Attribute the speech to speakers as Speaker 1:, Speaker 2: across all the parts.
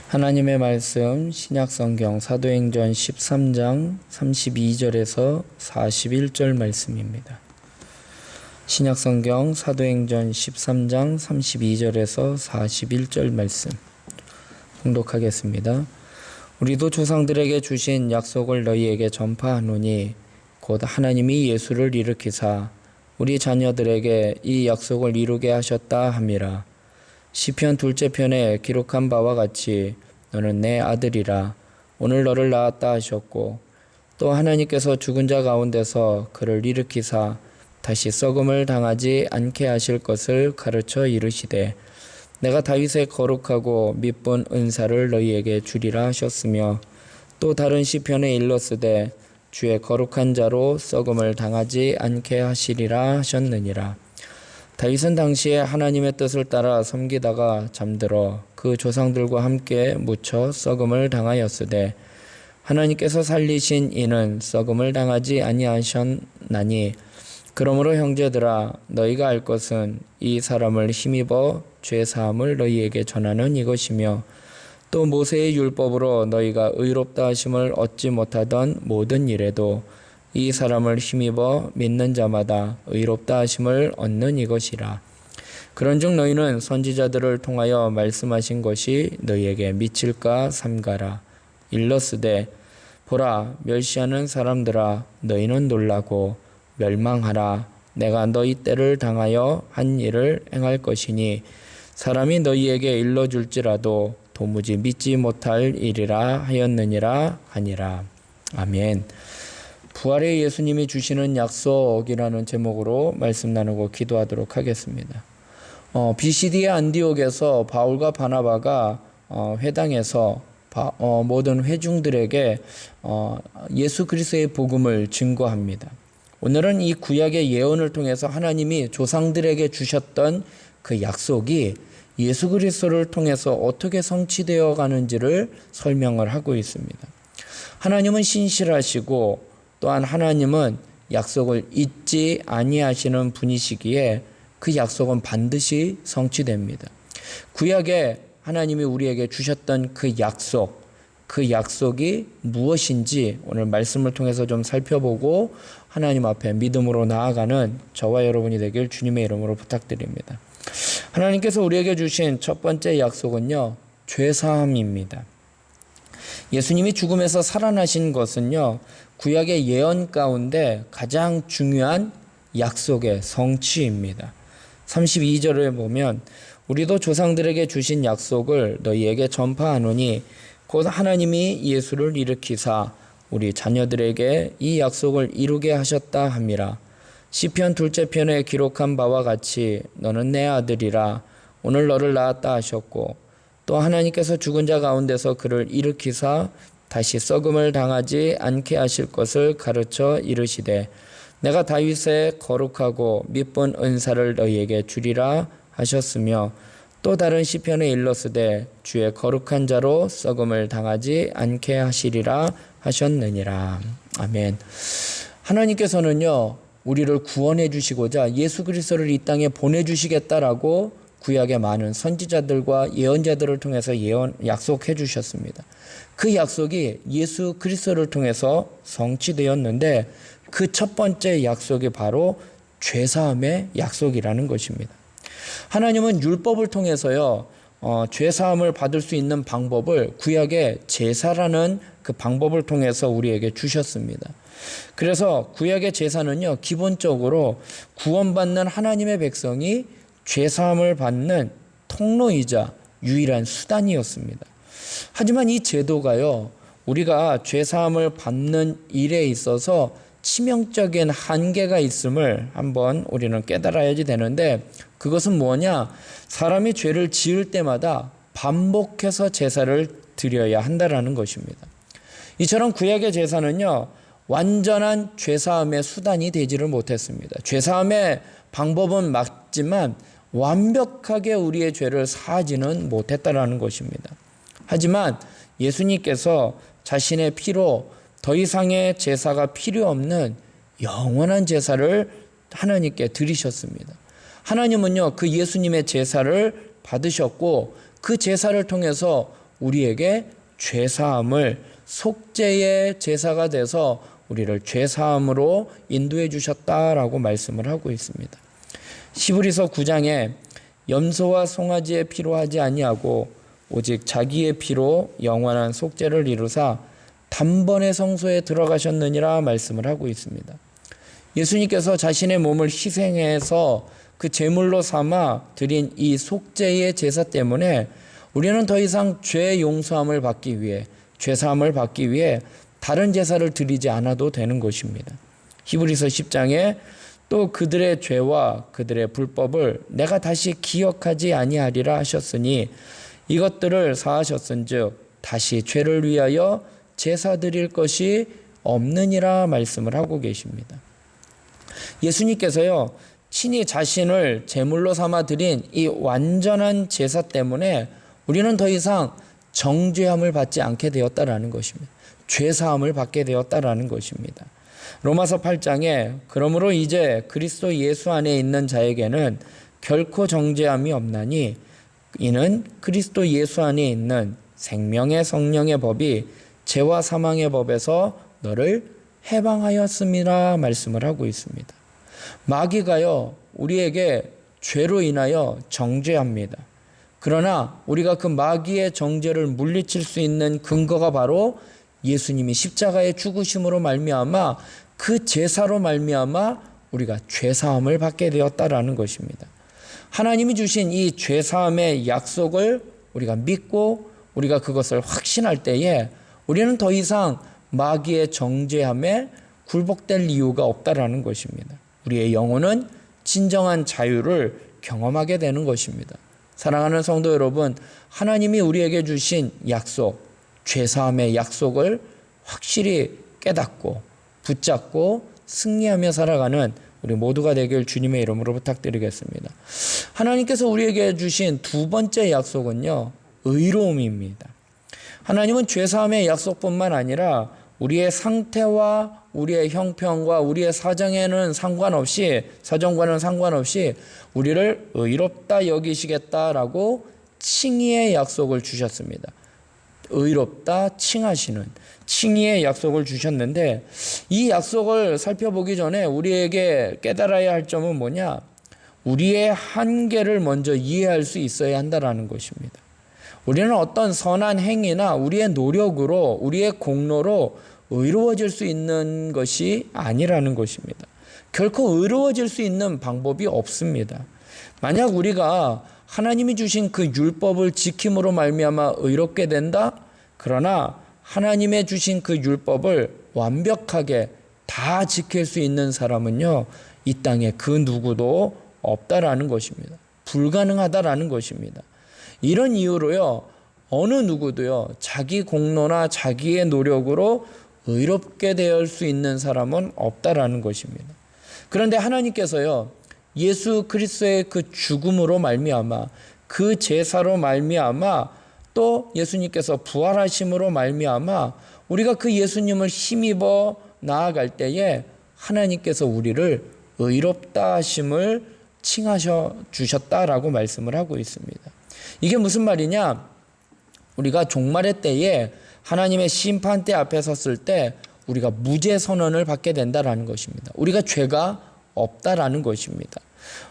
Speaker 1: 하나님의 말씀 신약성경 사도행전 13장 32절에서 41절 말씀입니다. 신약성경 사도행전 13장 32절에서 41절 말씀 봉독하겠습니다. 우리도 조상들에게 주신 약속을 너희에게 전파하노니 곧 하나님이 예수를 일으키사 우리 자녀들에게 이 약속을 이루게 하셨다 함이라. 시편 둘째 편에 기록한 바와 같이 너는 내 아들이라 오늘 너를 낳았다 하셨고, 또 하나님께서 죽은 자 가운데서 그를 일으키사 다시 썩음을 당하지 않게 하실 것을 가르쳐 이르시되 내가 다윗의 거룩하고 미쁜 은사를 너희에게 주리라 하셨으며, 또 다른 시편에 일렀으되 주의 거룩한 자로 썩음을 당하지 않게 하시리라 하셨느니라. 다윗은 당시에 하나님의 뜻을 따라 섬기다가 잠들어 그 조상들과 함께 묻혀 썩음을 당하였으되 하나님께서 살리신 이는 썩음을 당하지 아니하셨나니, 그러므로 형제들아 너희가 알 것은 이 사람을 힘입어 죄사함을 너희에게 전하는 이것이며, 또 모세의 율법으로 너희가 의롭다 하심을 얻지 못하던 모든 일에도 이 사람을 힘입어 믿는 자마다 의롭다 하심을 얻는 이것이라. 그런즉 너희는 선지자들을 통하여 말씀하신 것이 너희에게 미칠까 삼가라. 일렀으되 보라, 멸시하는 사람들아 너희는 놀라고 멸망하라. 내가 너희 때를 당하여 한 일을 행할 것이니 사람이 너희에게 일러줄지라도 도무지 믿지 못할 일이라 하였느니라 하니라. 아멘. 부활의 예수님이 주시는 약속이라는 제목으로 말씀 나누고 기도하도록 하겠습니다. 비시디의 안디옥에서 바울과 바나바가 회당에서 모든 회중들에게 예수 그리스도의 복음을 증거합니다. 오늘은 이 구약의 예언을 통해서 하나님이 조상들에게 주셨던 그 약속이 예수 그리스도를 통해서 어떻게 성취되어 가는지를 설명을 하고 있습니다. 하나님은 신실하시고 또한 하나님은 약속을 잊지 아니하시는 분이시기에 그 약속은 반드시 성취됩니다. 구약에 하나님이 우리에게 주셨던 그 약속이 무엇인지 오늘 말씀을 통해서 좀 살펴보고 하나님 앞에 믿음으로 나아가는 저와 여러분이 되길 주님의 이름으로 부탁드립니다. 하나님께서 우리에게 주신 첫 번째 약속은요, 죄사함입니다. 예수님이 죽음에서 살아나신 것은요, 구약의 예언 가운데 가장 중요한 약속의 성취입니다. 32절을 보면 우리도 조상들에게 주신 약속을 너희에게 전파하노니 곧 하나님이 예수를 일으키사 우리 자녀들에게 이 약속을 이루게 하셨다 함이라. 시편 둘째 편에 기록한 바와 같이 너는 내 아들이라 오늘 너를 낳았다 하셨고, 또 하나님께서 죽은 자 가운데서 그를 일으키사 다시 썩음을 당하지 않게 하실 것을 가르쳐 이르시되 내가 다윗의 거룩하고 미쁜 은사를 너희에게 주리라 하셨으며, 또 다른 시편에 일렀으되 주의 거룩한 자로 썩음을 당하지 않게 하시리라 하셨느니라. 아멘. 하나님께서는요, 우리를 구원해 주시고자 예수 그리스도를 이 땅에 보내주시겠다라고 구약의 많은 선지자들과 예언자들을 통해서 약속해 주셨습니다. 그 약속이 예수 그리스도를 통해서 성취되었는데 그 첫 번째 약속이 바로 죄사함의 약속이라는 것입니다. 하나님은 율법을 통해서요, 죄사함을 받을 수 있는 방법을 구약의 제사라는 그 방법을 통해서 우리에게 주셨습니다. 그래서 구약의 제사는요, 기본적으로 구원받는 하나님의 백성이 죄사함을 받는 통로이자 유일한 수단이었습니다. 하지만 이 제도가요, 우리가 죄사함을 받는 일에 있어서 치명적인 한계가 있음을 한번 우리는 깨달아야지 되는데, 그것은 뭐냐? 사람이 죄를 지을 때마다 반복해서 제사를 드려야 한다라는 것입니다. 이처럼 구약의 제사는요, 완전한 죄사함의 수단이 되지를 못했습니다. 죄사함의 방법은 맞지만 완벽하게 우리의 죄를 사하지는 못했다라는 것입니다. 하지만 예수님께서 자신의 피로 더 이상의 제사가 필요 없는 영원한 제사를 하나님께 드리셨습니다. 하나님은요, 그 예수님의 제사를 받으셨고 그 제사를 통해서 우리에게 죄사함을 속죄의 제사가 돼서 우리를 죄사함으로 인도해 주셨다라고 말씀을 하고 있습니다. 히브리서 9장에 염소와 송아지의 피로 하지 아니하고 오직 자기의 피로 영원한 속죄를 이루사 단번에 성소에 들어가셨느니라 말씀을 하고 있습니다. 예수님께서 자신의 몸을 희생해서 그 제물로 삼아 드린 이 속죄의 제사 때문에 우리는 더 이상 죄 용서함을 받기 위해, 죄사함을 받기 위해 다른 제사를 드리지 않아도 되는 것입니다. 히브리서 10장에 또 그들의 죄와 그들의 불법을 내가 다시 기억하지 아니하리라 하셨으니 이것들을 사하셨은즉 다시 죄를 위하여 제사 드릴 것이 없느니라 말씀을 하고 계십니다. 예수님께서요, 친히 자신을 제물로 삼아 드린 이 완전한 제사 때문에 우리는 더 이상 정죄함을 받지 않게 되었다라는 것입니다. 죄사함을 받게 되었다라는 것입니다. 로마서 8장에 그러므로 이제 그리스도 예수 안에 있는 자에게는 결코 정죄함이 없나니 이는 그리스도 예수 안에 있는 생명의 성령의 법이 죄와 사망의 법에서 너를 해방하였음이라 말씀을 하고 있습니다. 마귀가요, 우리에게 죄로 인하여 정죄합니다. 그러나 우리가 그 마귀의 정죄를 물리칠 수 있는 근거가 바로 예수님이 십자가의 죽으심으로 말미암아 그 제사로 말미암아 우리가 죄사함을 받게 되었다라는 것입니다. 하나님이 주신 이 죄사함의 약속을 우리가 믿고 우리가 그것을 확신할 때에 우리는 더 이상 마귀의 정죄함에 굴복될 이유가 없다라는 것입니다. 우리의 영혼은 진정한 자유를 경험하게 되는 것입니다. 사랑하는 성도 여러분, 하나님이 우리에게 주신 약속, 죄사함의 약속을 확실히 깨닫고 붙잡고 승리하며 살아가는 우리 모두가 되길 주님의 이름으로 부탁드리겠습니다. 하나님께서 우리에게 주신 두 번째 약속은요, 의로움입니다. 하나님은 죄사함의 약속뿐만 아니라 우리의 상태와 우리의 형편과 우리의 사정과는 상관없이 우리를 의롭다 여기시겠다라고 칭의의 약속을 주셨습니다. 의롭다 칭하시는 칭의의 약속을 주셨는데 이 약속을 살펴보기 전에 우리에게 깨달아야 할 점은 뭐냐? 우리의 한계를 먼저 이해할 수 있어야 한다는 것입니다. 우리는 어떤 선한 행위나 우리의 노력으로 우리의 공로로 의로워질 수 있는 것이 아니라는 것입니다. 결코 의로워질 수 있는 방법이 없습니다. 만약 우리가 하나님이 주신 그 율법을 지킴으로 말미암아 의롭게 된다? 그러나 하나님의 주신 그 율법을 완벽하게 다 지킬 수 있는 사람은요, 이 땅에 그 누구도 없다라는 것입니다. 불가능하다라는 것입니다. 이런 이유로요, 어느 누구도요, 자기 공로나 자기의 노력으로 의롭게 될 수 있는 사람은 없다라는 것입니다. 그런데 하나님께서요, 예수 그리스도의 그 죽음으로 말미암아 그 제사로 말미암아 또 예수님께서 부활하심으로 말미암아 우리가 그 예수님을 힘입어 나아갈 때에 하나님께서 우리를 의롭다 하심을 칭하셔 주셨다라고 말씀을 하고 있습니다. 이게 무슨 말이냐? 우리가 종말의 때에 하나님의 심판대 앞에 섰을 때 우리가 무죄 선언을 받게 된다라는 것입니다. 우리가 죄가 없다라는 것입니다.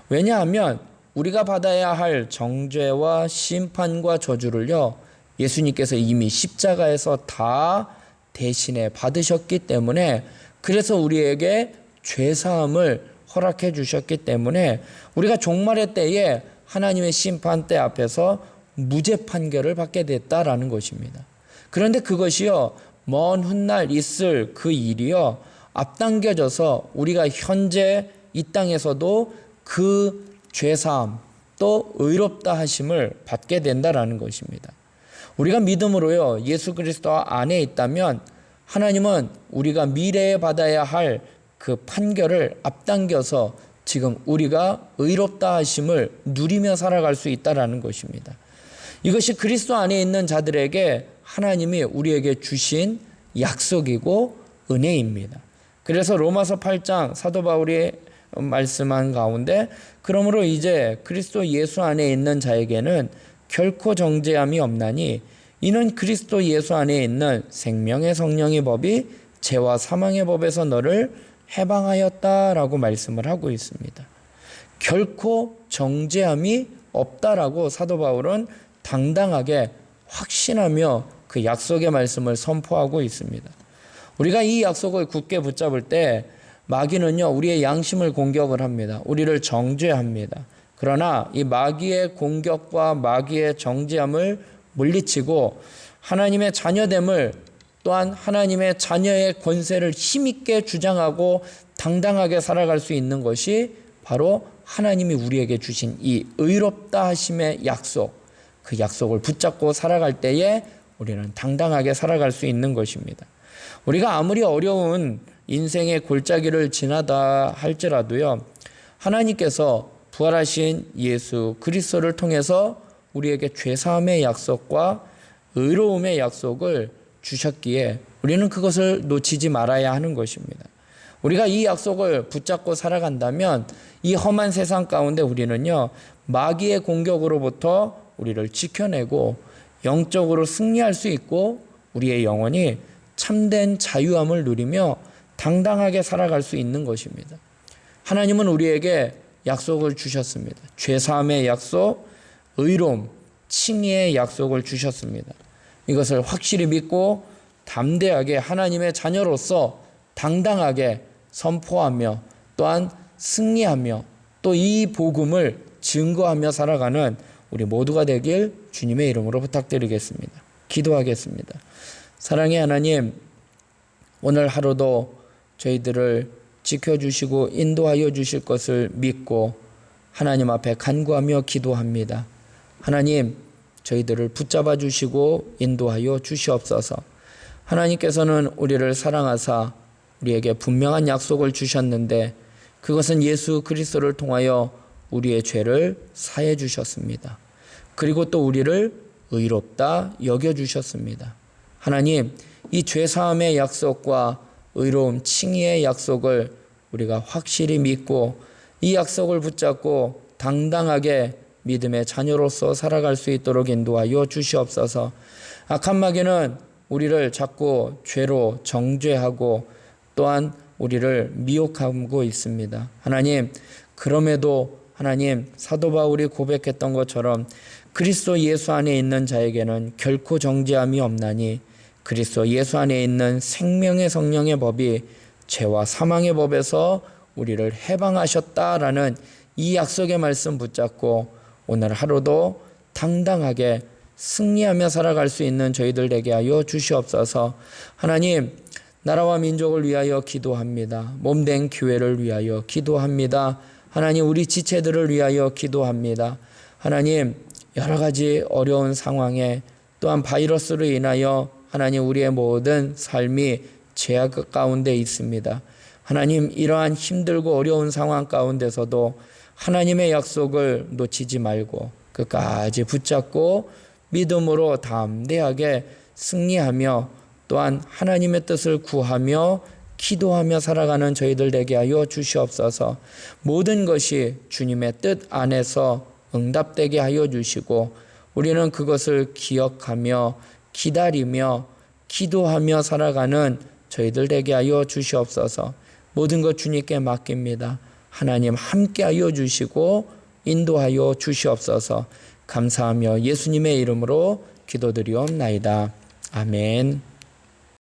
Speaker 1: 왜냐하면 우리가 받아야 할 정죄와 심판과 저주를요, 예수님께서 이미 십자가에서 다 대신에 받으셨기 때문에, 그래서 우리에게 죄사함을 허락해 주셨기 때문에 우리가 종말의 때에 하나님의 심판대 앞에서 무죄 판결을 받게 됐다라는 것입니다. 그런데 그것이요, 먼 훗날 있을 그 일이요, 앞당겨져서 우리가 현재 이 땅에서도 그 죄사함 또 의롭다 하심을 받게 된다라는 것입니다. 우리가 믿음으로요, 예수 그리스도 안에 있다면 하나님은 우리가 미래에 받아야 할 그 판결을 앞당겨서 지금 우리가 의롭다 하심을 누리며 살아갈 수 있다라는 것입니다. 이것이 그리스도 안에 있는 자들에게 하나님이 우리에게 주신 약속이고 은혜입니다. 그래서 로마서 8장 사도 바울이 말씀한 가운데 그러므로 이제 그리스도 예수 안에 있는 자에게는 결코 정죄함이 없나니 이는 그리스도 예수 안에 있는 생명의 성령의 법이 죄와 사망의 법에서 너를 해방하였다라고 말씀을 하고 있습니다. 결코 정죄함이 없다라고 사도 바울은 당당하게 확신하며 그 약속의 말씀을 선포하고 있습니다. 우리가 이 약속을 굳게 붙잡을 때 마귀는요, 우리의 양심을 공격을 합니다. 우리를 정죄합니다. 그러나 이 마귀의 공격과 마귀의 정죄함을 물리치고 하나님의 자녀됨을, 또한 하나님의 자녀의 권세를 힘있게 주장하고 당당하게 살아갈 수 있는 것이 바로 하나님이 우리에게 주신 이 의롭다 하심의 약속, 그 약속을 붙잡고 살아갈 때에 우리는 당당하게 살아갈 수 있는 것입니다. 우리가 아무리 어려운 인생의 골짜기를 지나다 할지라도요, 하나님께서 부활하신 예수 그리스도를 통해서 우리에게 죄사함의 약속과 의로움의 약속을 주셨기에 우리는 그것을 놓치지 말아야 하는 것입니다. 우리가 이 약속을 붙잡고 살아간다면 이 험한 세상 가운데 우리는요, 마귀의 공격으로부터 우리를 지켜내고 영적으로 승리할 수 있고 우리의 영혼이 참된 자유함을 누리며 당당하게 살아갈 수 있는 것입니다. 하나님은 우리에게 약속을 주셨습니다. 죄사함의 약속, 의로움, 칭의의 약속을 주셨습니다. 이것을 확실히 믿고 담대하게 하나님의 자녀로서 당당하게 선포하며 또한 승리하며 또 이 복음을 증거하며 살아가는 우리 모두가 되길 주님의 이름으로 부탁드리겠습니다. 기도하겠습니다. 사랑의 하나님, 오늘 하루도 저희들을 지켜주시고 인도하여 주실 것을 믿고 하나님 앞에 간구하며 기도합니다. 하나님, 저희들을 붙잡아 주시고 인도하여 주시옵소서. 하나님께서는 우리를 사랑하사 우리에게 분명한 약속을 주셨는데 그것은 예수 그리스도를 통하여 우리의 죄를 사해 주셨습니다. 그리고 또 우리를 의롭다 여겨 주셨습니다. 하나님, 이 죄사함의 약속과 의로움 칭의의 약속을 우리가 확실히 믿고 이 약속을 붙잡고 당당하게 믿음의 자녀로서 살아갈 수 있도록 인도하여 주시옵소서. 악한 마귀는 우리를 자꾸 죄로 정죄하고 또한 우리를 미혹하고 있습니다. 하나님, 그럼에도 하나님, 사도 바울이 고백했던 것처럼 그리스도 예수 안에 있는 자에게는 결코 정죄함이 없나니 그리스도 예수 안에 있는 생명의 성령의 법이 죄와 사망의 법에서 우리를 해방하셨다라는 이 약속의 말씀 붙잡고 오늘 하루도 당당하게 승리하며 살아갈 수 있는 저희들 되게 하여 주시옵소서. 하나님, 나라와 민족을 위하여 기도합니다. 몸된 교회를 위하여 기도합니다. 하나님, 우리 지체들을 위하여 기도합니다. 하나님, 여러 가지 어려운 상황에 또한 바이러스로 인하여 하나님 우리의 모든 삶이 죄악 가운데 있습니다. 하나님, 이러한 힘들고 어려운 상황 가운데서도 하나님의 약속을 놓치지 말고 끝까지 붙잡고 믿음으로 담대하게 승리하며 또한 하나님의 뜻을 구하며 기도하며 살아가는 저희들 되게 하여 주시옵소서. 모든 것이 주님의 뜻 안에서 응답되게 하여 주시고 우리는 그것을 기억하며 기다리며 기도하며 살아가는 저희들 되게 하여 주시옵소서. 모든 것 주님께 맡깁니다. 하나님 함께 하여 주시고 인도하여 주시옵소서. 감사하며 예수님의 이름으로 기도드리옵나이다. 아멘.